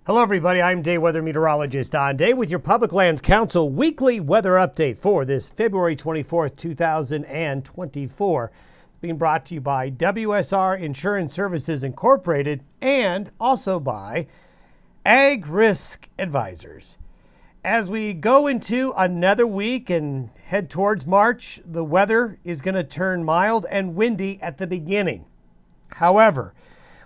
Hello everybody, I'm Day Weather Meteorologist Don Day with your Public Lands Council weekly weather update for this February 24th, 2024. Being brought to you by WSR Insurance Services Incorporated and also by Ag Risk Advisors. As we go into another week and head towards March, the weather is going to turn mild and windy at the beginning. However,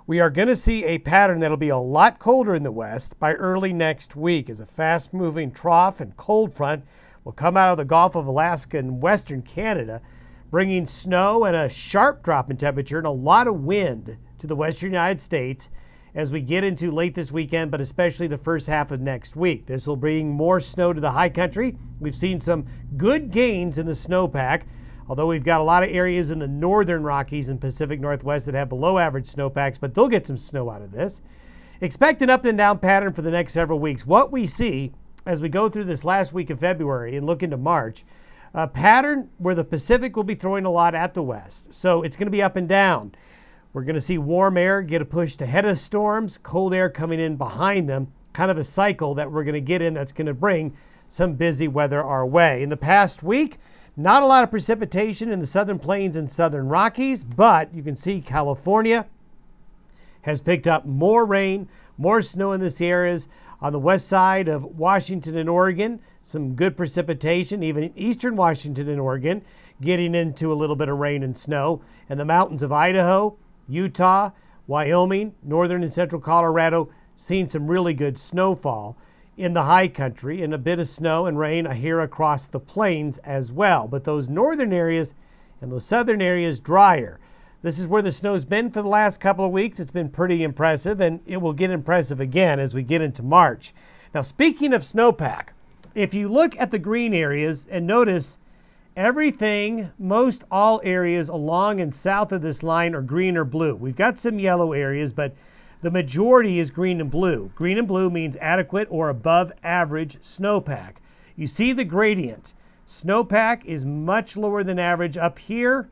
we are going to see a pattern that'll be a lot colder in the west by early next week as a fast-moving trough and cold front will come out of the Gulf of Alaska and western Canada, bringing snow and a sharp drop in temperature and a lot of wind to the western United States as we get into late this weekend, but especially the first half of next week. This will bring more snow to the high country. We've seen some good gains in the snowpack, although we've got a lot of areas in the northern Rockies and Pacific Northwest that have below average snowpacks, but they'll get some snow out of this. Expect an up and down pattern for the next several weeks. What we see as we go through this last week of February and look into March, a pattern where the Pacific will be throwing a lot at the west. So it's going to be up and down. We're going to see warm air get a push ahead of storms, cold air coming in behind them, kind of a cycle that we're going to get in that's going to bring some busy weather our way. In the past week, not a lot of precipitation in the southern plains and southern Rockies, but you can see California has picked up more rain, more snow in these areas. On the west side of Washington and Oregon, some good precipitation, even in eastern Washington and Oregon, getting into a little bit of rain and snow. And the mountains of Idaho, Utah, Wyoming, northern and central Colorado, seeing some really good snowfall in the high country, and a bit of snow and rain here across the plains as well. But those northern areas and those southern areas drier. This is where the snow's been for the last couple of weeks. It's been pretty impressive, and it will get impressive again as we get into March. Now, speaking of snowpack, if you look at the green areas and notice everything, most all areas along and south of this line are green or blue. We've got some yellow areas, but the majority is green and blue. Green and blue means adequate or above average snowpack. You see the gradient. Snowpack is much lower than average up here.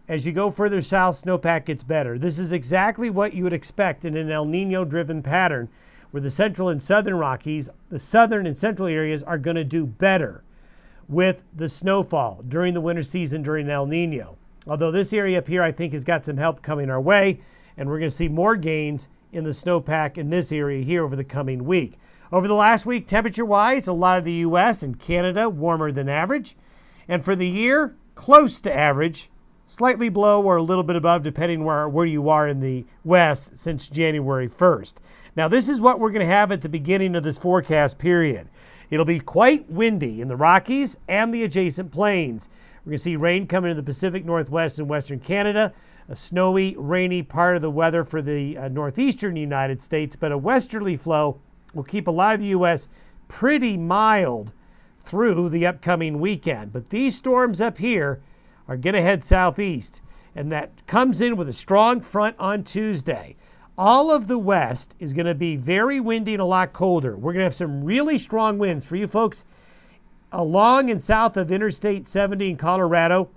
As you go further south, snowpack gets better. This is exactly what you would expect in an El Nino-driven pattern where the central and southern Rockies, the southern and central areas are going to do better with the snowfall during the winter season during El Nino. Although this area up here I think has got some help coming our way, and we're going to see more gains in the snowpack in this area here over the coming week. Over the last week, temperature-wise, a lot of the U.S. and Canada warmer than average. And for the year, close to average, slightly below or a little bit above, depending where you are in the west since January 1st. Now, this is what we're going to have at the beginning of this forecast period. It'll be quite windy in the Rockies and the adjacent plains. We're going to see rain coming to the Pacific Northwest and western Canada, a snowy, rainy part of the weather for the northeastern United States, but a westerly flow will keep a lot of the U.S. pretty mild through the upcoming weekend. But these storms up here are going to head southeast, and that comes in with a strong front on Tuesday. All of the west is going to be very windy and a lot colder. We're going to have some really strong winds for you folks along and south of Interstate 70 in Colorado,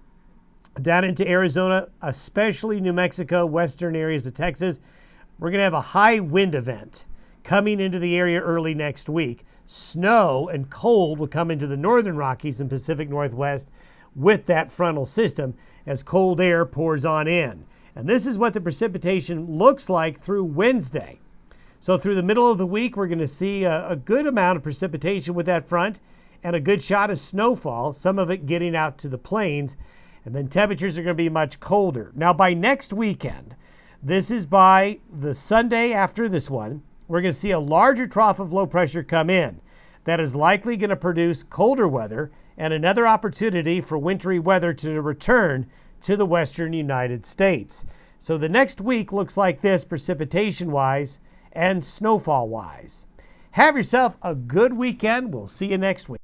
down into Arizona, especially New Mexico, western areas of Texas. We're going to have a high wind event coming into the area early next week. Snow and cold will come into the northern Rockies and Pacific Northwest with that frontal system as cold air pours on in. And this is what the precipitation looks like through Wednesday. So through the middle of the week, we're going to see a good amount of precipitation with that front and a good shot of snowfall, some of it getting out to the plains. And then temperatures are going to be much colder. Now, by next weekend, this is by the Sunday after this one, we're going to see a larger trough of low pressure come in. That is likely going to produce colder weather and another opportunity for wintry weather to return to the western United States. So the next week looks like this precipitation-wise and snowfall-wise. Have yourself a good weekend. We'll see you next week.